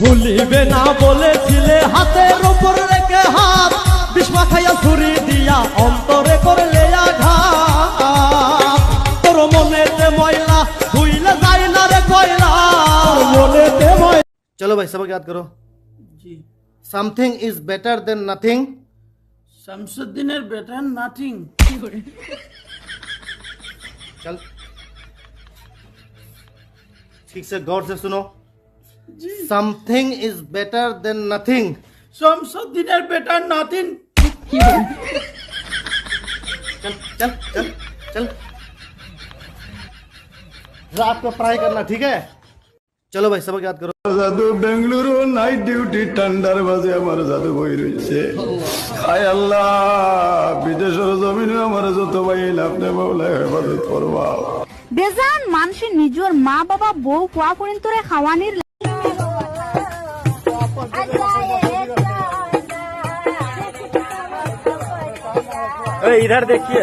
ভুলিবে না বলেছিলে হাতের উপর রেখে হাত বিষ্মা খাইয়া ছুরি দিয়া অন্তরে করলে আঘাত তোর মনেতে ময়লা ধুইলে যায় না রে কয়লা মনেতে ময়লা। चलो भाई सबक याद करो जी something is better than nothing শামসুদ্দিনের বেটার নাথিং चल ठीक से गौर से सुनो something is better than nothing শামসুদ্দিনের বেটার নাথিং चल चल चल चल रात को पढ़ाई करना ठीक है चलो भाई सबक याद करो জাদু বেঙ্গালুরু নাইট ডিউটি ঠান্ডার মাঝে আমার জাদু বই রয়েছে হায় আল্লাহ বিদেশের জমিনে আমার যত ভাই আপনি মাওলা হেফাজত করবা বেজান মানুষের নিজের মা বাবা বউ কোয়া করেন তোরে খাওয়ানির इधर देखिए